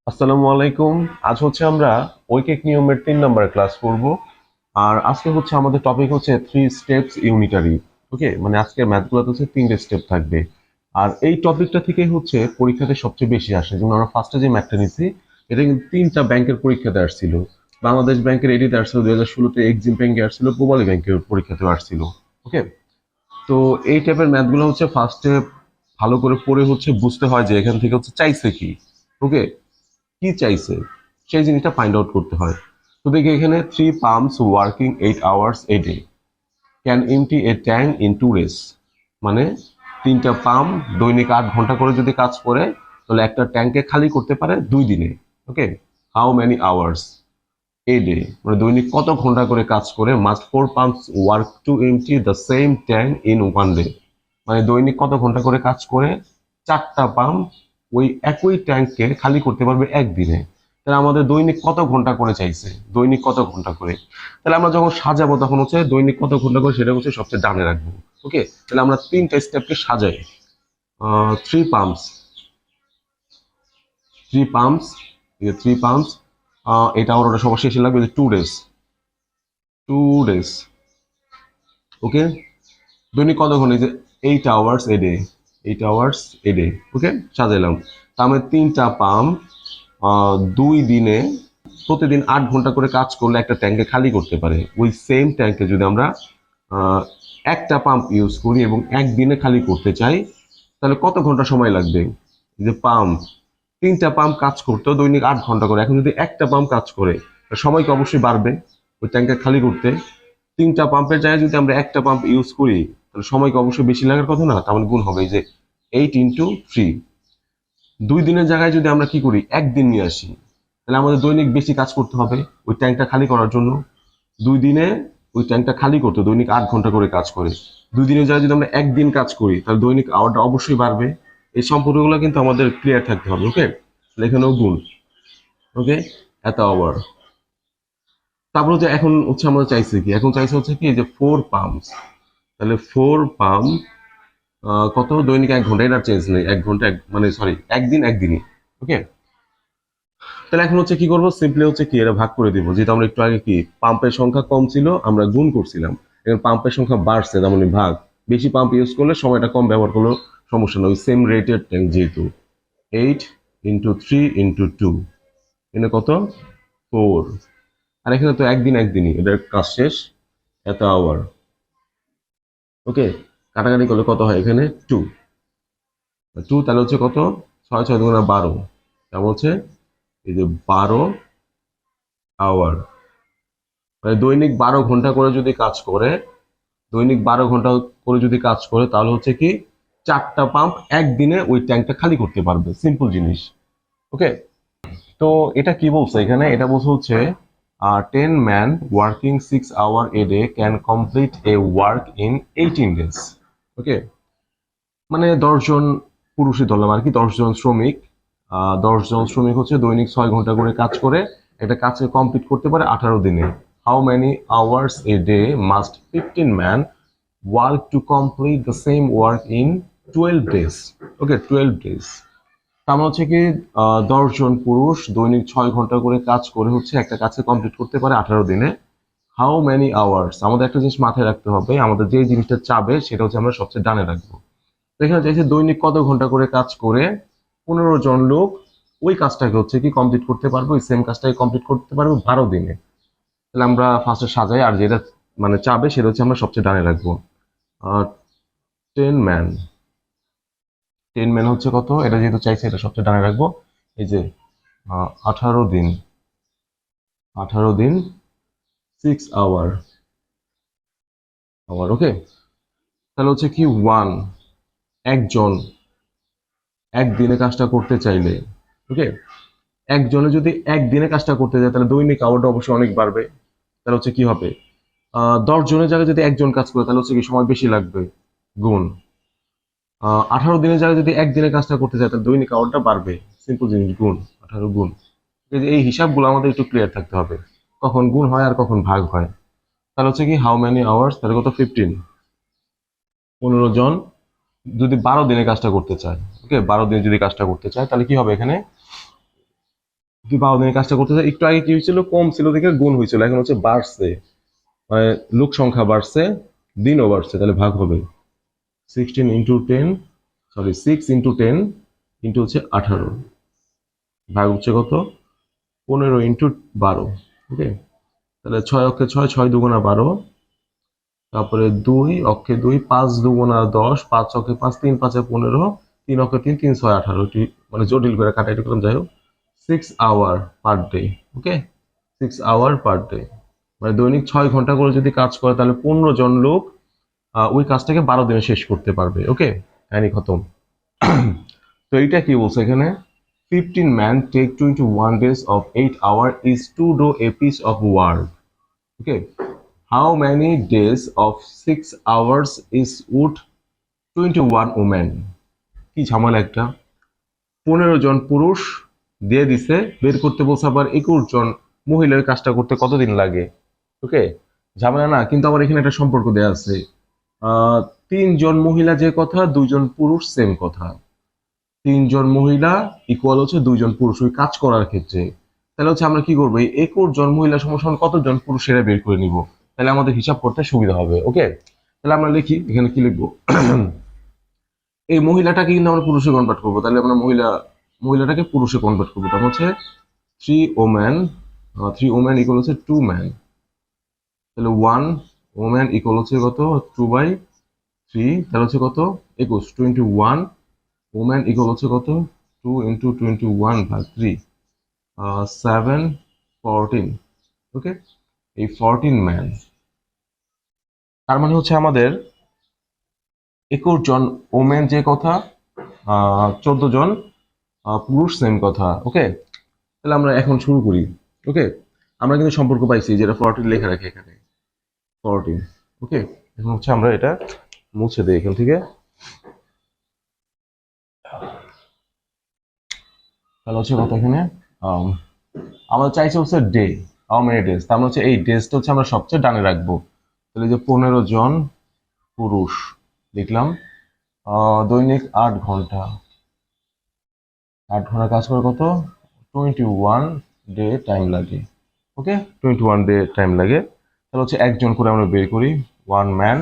আসসালামু আলাইকুম। আজ হচ্ছে আমরা ঐকিক নিয়মের 3 নম্বর ক্লাস করব। আর আজকে হচ্ছে আমাদের টপিক হচ্ছে থ্রি স্টেপস ইউনিটারি। ওকে, মানে আজকের ম্যাথগুলোতে হচ্ছে 3টে স্টেপ থাকবে। আর এই টপিকটা থেকে হচ্ছে পরীক্ষাতে সবচেয়ে বেশি আসে। যেমন আমরা ফার্স্টে যে ম্যাথটা নিছি, এটা কিন্তু 3টা ব্যাংকের পরীক্ষাতে আসছিল। বাংলাদেশ ব্যাংকের এডিতে আসছিল, 2016-তে এক্সিম ব্যাংকে আসছিল, পূবালী ব্যাংকের পরীক্ষাতেও আসছিল। ওকে, তো এই টাইপের ম্যাথগুলো হচ্ছে ফার্স্টে ভালো করে পড়ে হচ্ছে বুঝতে হয় যে এখান থেকে হচ্ছে চাইছে কি। ওকে, কি চাইছে সেই জিনিসটা ফাইন্ড আউট করতে হয়। তো দেখি এখানে three pumps working 8 hours a day can empty a tank in 2 days। মানে 3টা পাম্প দৈনিক 8 ঘন্টা করে যদি কাজ করে, তাহলে একটা ট্যাঙ্কে খালি করতে পারে 2 দিনে। Okay, how many hours a day, মানে দৈনিক কত ঘন্টা করে কাজ করে। Must 4 pumps work to empty the same tank in 1 day। মানে দৈনিক কত ঘন্টা করে কাজ করে 4টা পাম্প ওই একই ট্যাঙ্ককে খালি করতে পারবে একদিনে। তাহলে আমাদের দৈনিক কত ঘন্টা করে চাইছে, দৈনিক কত ঘন্টা করে। তাহলে আমরা যখন সাজাবো তখন হচ্ছে দৈনিক কত ঘন্টা করে সেটা হচ্ছে সবচেয়ে ডানে রাখবো। ওকে, তাহলে আমরা 3টা স্টেপকে সাজাই। থ্রি পাম্পস, থ্রি পাম্পস এটা ওর ওটা সবার শেষে লাগবে যে 2 days, 2 days। ওকে, দৈনিক কত ঘন্টা, যে 8 hours a day, 8 hours a day. Okay, সাজাইলাম। তার মানে 3টা পাম্প 2 দিনে প্রতিদিন 8 ঘন্টা করে কাজ করলে একটা ট্যাঙ্কে খালি করতে পারে। ওই সেম ট্যাঙ্কে যদি আমরা আহ, একটা পাম্প ইউজ করি এবং একদিনে খালি করতে চাই, তাহলে কত ঘন্টা সময় লাগবে। এই যে পাম্প, 3টা পাম্প কাজ করতো দৈনিক 8 ঘন্টা করে, এখন যদি একটা পাম্প কাজ করে তাহলে সময় তো অবশ্যই বাড়বে ওই ট্যাঙ্কে খালি করতে। 3টা পাম্পের জায়গায় যদি আমরা একটা পাম্প ইউজ করি, তাহলে সময় কি অবশ্যই বেশি লাগার কথা না, তার মানে গুণ হবে এই যে 8 × 3। 2 দিনের জায়গায় যদি আমরা কি করি, একদিন নিয়ে আসি, তাহলে আমাদের দৈনিক বেশি কাজ করতে হবে ওই ট্যাঙ্কটা খালি করার জন্য। 2 দিনে ওই ট্যাঙ্কটা খালি করতে দৈনিক 8 ঘন্টা করে কাজ করে। 2 দিনের জায়গায় যদি আমরা একদিন কাজ করি, তাহলে দৈনিক আওয়ারটা অবশ্যই বাড়বে। এই সম্পর্কগুলো কিন্তু আমাদের ক্লিয়ার থাকতে হবে। ওকে, এখানেও গুণ। ওকে, এত আওয়ার। তারপর হচ্ছে এখন হচ্ছে আমরা চাইছি কি, এখন চাইছে হচ্ছে কি যে 4 পাম্পস। তাহলে 4 পাম্প কত, দৈনিক 1 ঘন্টা, এটা চেঞ্জ নেই, 1 ঘন্টা মানে সরি, একদিন একদিনই। ওকে, তাহলে এখন হচ্ছে কি করবো, সিম্পলি হচ্ছে কি এটা ভাগ করে দিব। যেহেতু আমরা একটু আগে কি পাম্পের সংখ্যা কম ছিল, আমরা গুণ করছিলাম। এখন পাম্পের সংখ্যা বাড়ছে, তার মানে ভাগ। বেশি পাম্প ইউজ করলে সময়টা কম ব্যবহার করলেও সমস্যা নেই, সেম রেটের ট্যাঙ্ক যেহেতু। 8 × 3 × 2, এখানে কত, 4। আর এখানে তো একদিন একদিনই, এটার কাজ শেষ, এত আওয়ার। ওকে, কাটাকাটি করলে কত হয় এখানে, 2। 2 তাহলে হচ্ছে কত, 6 × 6 = 12। কেমন হচ্ছে, এই যে 12 আওয়ার। মানে দৈনিক 12 ঘন্টা করে যদি কাজ করে, দৈনিক 12 ঘন্টা করে যদি কাজ করে, তাহলে হচ্ছে কি 4টা পাম্প একদিনে ওই ট্যাঙ্কটা খালি করতে পারবে। সিম্পল জিনিস। ওকে, তো এটা কি বলছে এখানে, এটা বলছে হচ্ছে 10 men working 6 hours a day can complete a work in 18 days। ওকে, মানে 10 জন পুরুষই ধরলাম আর কি, 10 জন শ্রমিক। 10 জন শ্রমিক হচ্ছে দৈনিক 6 ঘন্টা করে কাজ করে একটা কাজকে কমপ্লিট করতে পারে 18 দিনে। How many hours a day must 15 men work to complete the same work in 12 days। Okay, 12 days। তার মানে হচ্ছে কি 10 জন পুরুষ দৈনিক 6 ঘন্টা করে কাজ করে হচ্ছে একটা কাজকে কমপ্লিট করতে পারে 18 দিনে। হাউ মেনি আওয়ার্স, আমাদের একটা জিনিস মাথায় রাখতে হবে, আমাদের যে জিনিসটা চাবে সেটা হচ্ছে আমরা সবচেয়ে ডানে রাখবো। এখানে চাইছে দৈনিক কত ঘন্টা করে কাজ করে 15 জন লোক ওই কাজটাকে হচ্ছে কি কমপ্লিট করতে পারবে, ওই সেম কাজটাকে কমপ্লিট করতে পারবে 12 দিনে। তাহলে আমরা ফার্স্টে সাজাই, আর যেটা মানে চাবে সেটা হচ্ছে আমরা সবচেয়ে ডানে রাখবো। 10 ম্যান, 10 ম্যান হচ্ছে কত, এটা যেহেতু চাইছে এটা সবচেয়ে ডানে রাখবো। এই যে 18 দিন, 18 দিন 6 আওয়ার, আওয়ার। ওকে, তাহলে হচ্ছে কি একজন একদিনে কাজটা করতে চাইলে, ওকে, একজনে যদি একদিনে কাজটা করতে যায় তাহলে দৈনিক আওয়ারটা অবশ্যই অনেক বাড়বে। তাহলে হচ্ছে কি হবে, 10 জনের জায়গায় যদি একজন কাজ করে তাহলে হচ্ছে কি সময় বেশি লাগবে, গুণ। 18 দিনের জায়গায় যদি একদিনে কাজটা করতে যায় তাহলে দৈনিক আওয়ারটা বাড়বে। সিম্পল জিনিস, গুণ, 18 গুণ। এই হিসাবগুলো আমাদের একটু ক্লিয়ার থাকতে হবে, কখন গুণ হয় আর কখন ভাগ হয়। তাহলে হচ্ছে কি হাউ মেনি আওয়ার্স, তাহলে কত, 15। 15 জন যদি 12 দিনে কাজটা করতে চায়, ওকে, 12 দিনে যদি কাজটা করতে চায় তাহলে কি হবে এখানে, তুই 12 দিনের কাজটা করতে চাই, একটু আগে কি হয়েছিল, কম ছিল দেখে গুণ হয়েছিল, এখন হচ্ছে বাড়ছে, মানে লোক সংখ্যা বাড়ছে, দিনও বাড়ছে, তাহলে ভাগ হবে 6 ইন্টু হচ্ছে 18, ভাগ হচ্ছে কত 15 ইন্টু 12। ওকে, তাহলে 6 অক্ষে 6, 6 দুগুণা 12, তারপরে 2 অক্ষে 2, 5 দুগুণা 10, 5 অক্ষে 5, 3 5 15, 3 অক্ষে 3, 3 6 18, মানে জটিল করে কাটাইতে করলাম, যাই হোক 6 আওয়ার পার ডে। ওকে, 6 আওয়ার পার ডে, মানে দৈনিক 6 ঘন্টা করে যদি কাজ করে তাহলে 15 জন লোক ওই কাজটাকে 12 দিনে শেষ করতে পারবে। ওকে, কাহিনী খতম। তো এইটা কি বলছে এখানে, 15 men take 21 days of 8 hours is to do a piece of work. Okay, how many days of 6 hours is would 21 women? কি ঝামেলা একটা, 15 জন পুরুষ দিয়ে দিছে, বের করতে বলছে আবার 21 জন মহিলার কাজটা করতে কতদিন লাগে। ওকে, ঝামেলা না, কিন্তু আবার এখানে একটা সম্পর্ক দেয়া আছে, 3 জন মহিলা যে কথা, 2 জন পুরুষ সেম কথা, 3 জন মহিলা ইকুয়াল হচ্ছে 2 জন পুরুষ ওই কাজ করার ক্ষেত্রে। তাহলে হচ্ছে আমরা কি করবো, এই 21 জন মহিলা সমান কতজন পুরুষ সেটা বের করে নিব, তাহলে আমাদের হিসাব করতে সুবিধা হবে। ওকে, তাহলে আমরা লিখি, এখানে কি লিখবো, এই মহিলাটাকে কিন্তু আমরা পুরুষে কনভার্ট করবো, তাহলে আমরা মহিলাটাকে পুরুষে কনভার্ট করবো, তার হচ্ছে 3 ওম্যান, 3 ওম্যান ইকুয়াল হচ্ছে 2 ম্যান, তাহলে 1 ওম্যান ইকুয়াল হচ্ছে কত 2/3, তাহলে হচ্ছে কত 21, 21 ওম্যান ইকুয়াল হচ্ছে কত 2 × 21/3, 7 14। ওকে, এই 14 ম্যান, তার মানে হচ্ছে আমাদের 21 জন ওমেন যে কথা, 14 জন পুরুষ সেম কথা। ওকে, তাহলে আমরা এখন শুরু করি। ওকে, আমরা কিন্তু সম্পর্ক পাইছি, যেটা 14 লেখা রাখি এখানে 14। ওকে, এখন হচ্ছে আমরা এটা মুছে দিই এখান থেকে, তাহলে হচ্ছে কত এখানে, আমাদের চাইছে হচ্ছে ডে, হাউ মেনি ডেজ, তার মানে হচ্ছে এই ডেজটা হচ্ছে আমরা সবচেয়ে ডানে রাখবো, তাহলে যে 15 জন পুরুষ লিখলাম, দৈনিক 8 ঘন্টা, 8 ঘন্টা কাজ করে কত 21 ডে টাইম লাগে। ওকে, 21 ডে টাইম লাগে, তাহলে হচ্ছে একজন করে আমরা বের করি, 1 ম্যান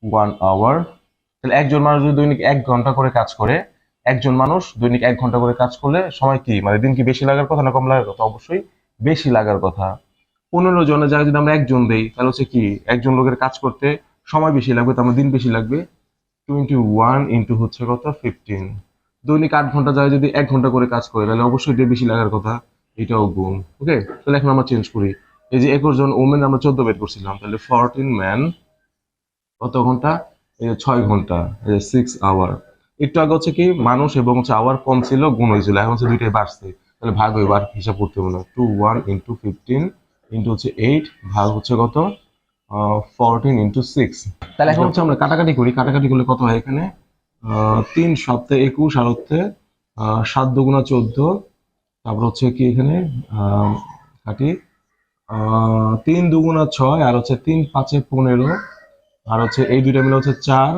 1 আওয়ার, তাহলে একজন মানুষ যদি দৈনিক 1 ঘন্টা করে কাজ করে, একজন মানুষ দৈনিক 1 ঘন্টা করে কাজ করলে সময় কি, মানে দিন কি বেশি লাগার কথা না কম লাগার কথা, অবশ্যই বেশি লাগার কথা। 15 জনের জায়গায় যদি আমরা একজন দেই, তাহলে হচ্ছে কি একজন লোকের কাজ করতে সময় বেশি লাগবে, তার মানে দিন বেশি লাগবে, 21 ইন্টু হচ্ছে কত 15, দৈনিক 8 ঘন্টা যায় যদি 1 ঘন্টা করে কাজ করে, তাহলে অবশ্যই ডে বেশি লাগার কথা, এটাও গুণ। ওকে, তাহলে এখন আমরা চেঞ্জ করি, এই যে 21 জন ওমেন আমরা 14 বের করছিলাম, তাহলে 14 ম্যান কত ঘন্টা, এই যে 6 ঘন্টা, এই যে 6 আওয়ার। একটু আগে হচ্ছে কি মানুষ এবং হচ্ছে আওয়ার কম ছিল, গুণ হয়েছিল, এখন হচ্ছে দুইটাই বাড়ছে, তাহলে ভাগ হইব, আর হিসাব করতে হবে না, 21 ইন্টু 15 ইন্টু হচ্ছে 8, ভাগ হচ্ছে কত 14 ইন্টু 6। তাহলে এখন হচ্ছে আমরা কাটাকাটি করি, কাটাকাটি করলে কত হয় এখানে, 3 7 21, আর হচ্ছে 7 2 × 14, তারপর হচ্ছে কি এখানে কাটি, 3 2 × 6, আর হচ্ছে 3 5 15, আর হচ্ছে এই দুইটা মিলে হচ্ছে 4,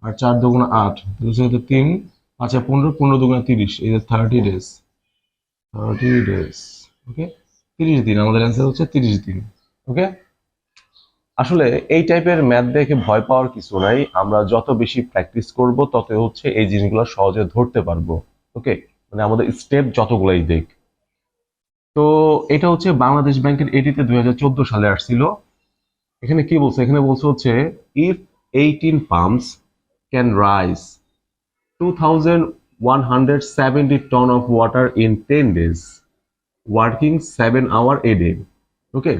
আর 4 2 × 8, হচ্ছে 3 5 15, 15 2 × 30, এই যে 30 ডেজ, 30 ডেজ। ওকে, 30 দিন, আমাদের অ্যান্সার হচ্ছে 30 দিন। ওকে, আসলে এই টাইপের ম্যাথ দেখে ভয় পাওয়ার কিছু নাই, আমরা যত বেশি প্র্যাকটিস করব তত হচ্ছে এই জিনিসগুলো সহজে ধরতে পারবো। ওকে, মানে আমাদের স্টেপ যতগুলাই দেখ। তো এটা হচ্ছে বাংলাদেশ ব্যাংকের এডিতে 2014 সালে আসছিল। এখানে কি বলছে, এখানে বলছে হচ্ছে if 18 pumps can raise 2170 ton of water in 10 days working 7 hours a day। Okay,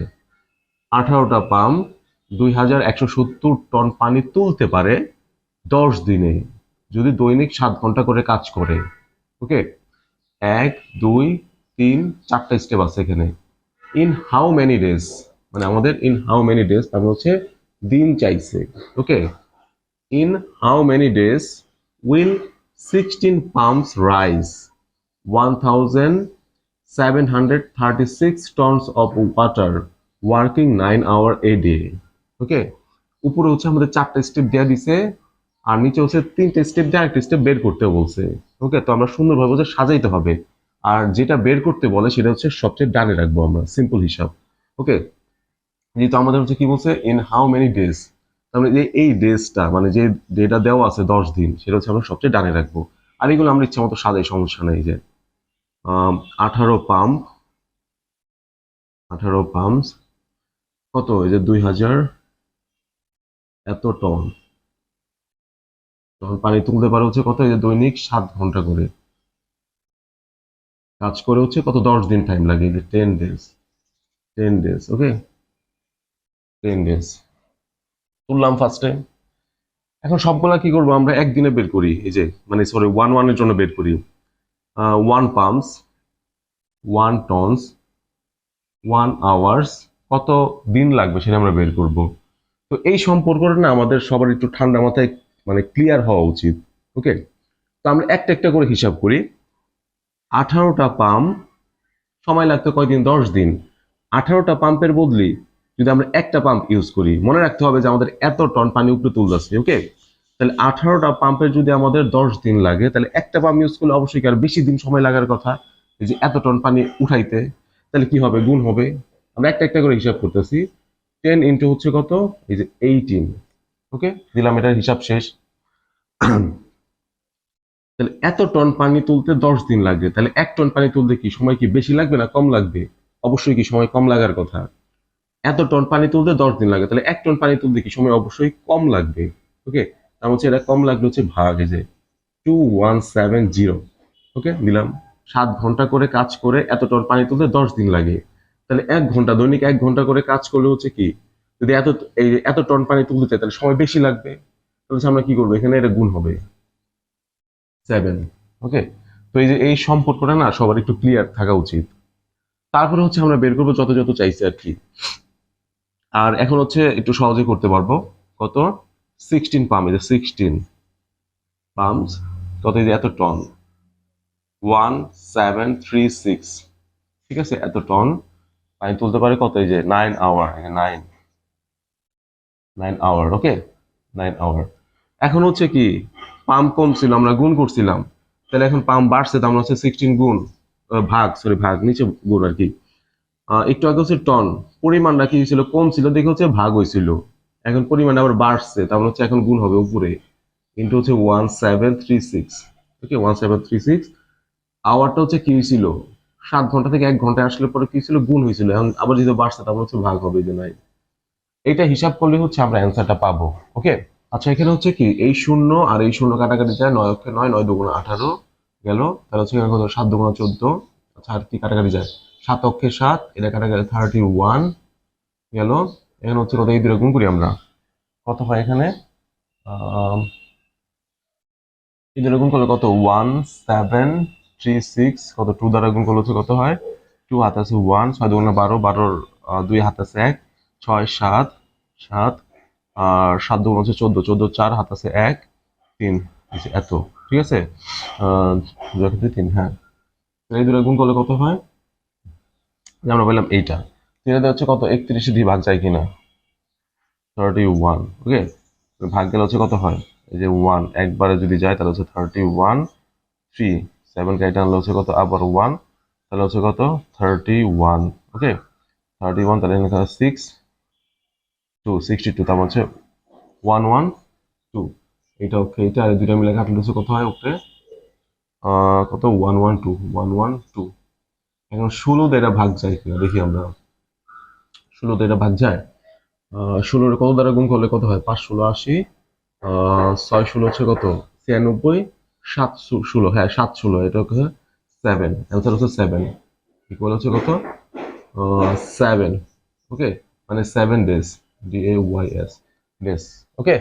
18টা পাম্প 2170 টন পানি তুলতে পারে 10 দিনে, যদি দৈনিক 7 ঘন্টা করে কাজ করে। ওকে, 1 2 3 4টা স্টেপ আছে এখানে। ইন হাউ মেনি ডেজ, মানে আমাদের ইন হাউ মেনি ডেজ তারপর হচ্ছে দিন চাইছে। Okay, in how many days will 16 pumps raise 1736 tons of water working 9 hours a day। Okay, উপরে হচ্ছে আমাদের 4টা স্টেপ দেওয়া দিছে, আর নিচে হচ্ছে 3টে স্টেপ দিয়ে আরেকটা স্টেপ বের করতে বলছে। ওকে, তো আমরা সুন্দরভাবে হচ্ছে সাজাইতে হবে, আর যেটা বের করতে বলে সেটা হচ্ছে সবচেয়ে ডানে রাখবো আমরা, সিম্পল হিসাব। ওকে, যেহেতু আমাদের হচ্ছে কি বলছে ইন হাউ মেনি ডেজ, তার মানে যে এই ডেজটা মানে যে ডেটা দেওয়া আছে 10 দিন, সেটা হচ্ছে আমরা সবচেয়ে ডানে রাখবো। আর এগুলো আমরা ইচ্ছা মতো সাজাই, সমস্যা নেই। যে 18 পাম্প, 18 পাম্পস কত, এই যে 2000 এত টন, তখন পানি তুলতে পারে হচ্ছে কত, এই যে দৈনিক 7 ঘন্টা করে কাজ করে হচ্ছে কত, 10 দিন টাইম লাগে, যে 10 ডেজ, 10 ডেজ। ওকে, 10 ডেজ তুললাম ফার্স্টে। এখন সবগুলা কি করবো আমরা একদিনে বের করি, এই যে মানে সরি 1 1 এর জন্য বের করি। 1 পাম্পস, 1 টনস, 1 আওয়ার্স, কত দিন লাগবে সেটা আমরা বের করব। তো এই সম্পর্কটা না আমাদের সবার একটু ঠান্ডা মাথায় মানে ক্লিয়ার হওয়া উচিত। ওকে, তো আমরা একটা একটা করে হিসাব করি। 18টা পাম্প সময় লাগতো কয়দিন, 10 দিন। 18টা পাম্পের বদলি যদি আমরা একটা পাম্প ইউজ করি, মনে রাখতে হবে যে আমাদের এত টন পানি উপরে তুলতেছে। ওকে, তাহলে 18টা পাম্পের যদি আমাদের 10 দিন লাগে, তাহলে একটা পাম্প ইউজ করলে অবশ্যই কি আর বেশি দিন সময় লাগার কথা, এই যে এত টন পানি উঠাইতে। তাহলে কি হবে, গুণ হবে। আমরা একটা একটা করে হিসাব করতেছি। 10 ইন্টু হচ্ছে কত, এই যে 18। ওকে, দিলাম, এটার হিসাব শেষ। তাহলে এত টন পানি তুলতে 10 দিন লাগবে, তাহলে 1 টন পানি তুলতে কি সময় কি বেশি লাগবে না কম লাগবে? অবশ্যই কি সময় কম লাগার কথা। এত টন পানি তুলতে 10 দিন লাগে, তাহলে 1 টন পানি তুলতে কি সময় অবশ্যই কম লাগবে। ওকে, তার হচ্ছে এটা কম লাগলে হচ্ছে ভাগ, এই যে 2170। ওকে, দিলাম। 7 ঘন্টা করে কাজ করে এত টন পানি তুলতে 10 দিন লাগে, তাহলে 1 ঘন্টা, দৈনিক 1 ঘন্টা করে কাজ করলে হচ্ছে কি, যদি এত টন পানি তুলতে চাই তাহলে সময় বেশি লাগবে। তাহলে আমরা কি করবো, এখানে এটা গুণ হবে 7। ওকে, তো এই যে এই সম্পর্কটা না সবার একটু ক্লিয়ার থাকা উচিত। তারপরে হচ্ছে আমরা বের করবো যত যত চাইছি আর কি। আর এখন হচ্ছে একটু সহজে করতে পারবো। কত, 16 পাম্প, এই যে 16 পাম্পস, কত, এই যে এত টন, 1736। ঠিক আছে, এত টন পানি তুলতে পারে কত, এই যে 9 আওয়ার, 9 আওয়ার। ওকে, 9 আওয়ার। এখন হচ্ছে কি, পাম্প কম ছিল, আমরা গুণ করছিলাম, তাহলে এখন পাম্প বাড়ছে, তো আমরা হচ্ছে 16 গুণ ভাগ নিচে গুণ আর কি। একটু আগে হচ্ছে টন, পরিমাণটা কি ছিল, কম ছিল দেখে হচ্ছে ভাগ হয়েছিল, এখন পরিমাণটা আবার বাড়ছে, তাহলে হচ্ছে এখন গুণ হবে উপরে, কিন্তু হচ্ছে 1736। ওকে, 1736। আওয়ারটা হচ্ছে কি হয়েছিল, 7 ঘন্টা থেকে 1 ঘন্টায় আসলে পরে কি ছিল, গুণ হয়েছিল, এখন আবার যদি বাড়ছে তারপর হচ্ছে ভাগ হবে, যে নাই। এটা হিসাব করলে হচ্ছে আমরা অ্যান্সারটা পাবো। ওকে, আচ্ছা এখানে হচ্ছে কি, এই শূন্য আর এই শূন্য কাটাকাটি যায়, 9 অক্ষে 9, 9 2 18 গেল, তাহলে হচ্ছে এখানে কত, 7 2 14। আচ্ছা আর কি কাটাকাটি যায়, 7 অক্ষে 7, এটা কাটাকাটি 31 গেল। এখানে হচ্ছে কত, এই দুটো গুণ করি আমরা, কত হয় এখানে, এই দুটো গুণ করলে কত, 1736, কত 2 দ্বারা গুণ করলে হচ্ছে কত হয়, 2 হাতে আছে 1, 6 2 12, 12 2 হাতে আছে 1, 6 7 7, আর 7 2 হচ্ছে 14, 14 4 হাত আছে 1 3, এত। ঠিক আছে, যখন 3, হ্যাঁ। এই দুটো গুণ করলে কত হয়, যে আমরা বললাম এইটা, এটা হচ্ছে কত, 31 দিয়ে ভাগ যায় কিনা, 31। ওকে, ভাগ গেলে হচ্ছে কত হয়, এই যে 1 একবারে যদি যায় তাহলে হচ্ছে 31, 3 7 কেটে আনলে হচ্ছে কত, আবার 1, তাহলে হচ্ছে কত, 31। ওকে, 31, তাহলে এখানে 6 2 62, তার হচ্ছে 112। এটা ওকে, এটা আর দুইটা মিলে কাটলে হচ্ছে কত হয় ওকে, কত, 112, 112। এখন 16 দিয়ে এটা ভাগ যায় কিনা দেখি আমরা, 16 দিয়ে এটা ভাগ যায়, 16 কত দ্বারা গুণ করলে কত হয়, 5 16 80, 6 16 হচ্ছে কত, 96, 7 16, হ্যাঁ 7 16, এটা হচ্ছে 7, অ্যান্সার হচ্ছে 7, ইকুয়াল হচ্ছে কত, 7। ওকে, মানে 7 ডেজ, DAYS ডেজ। ওকে,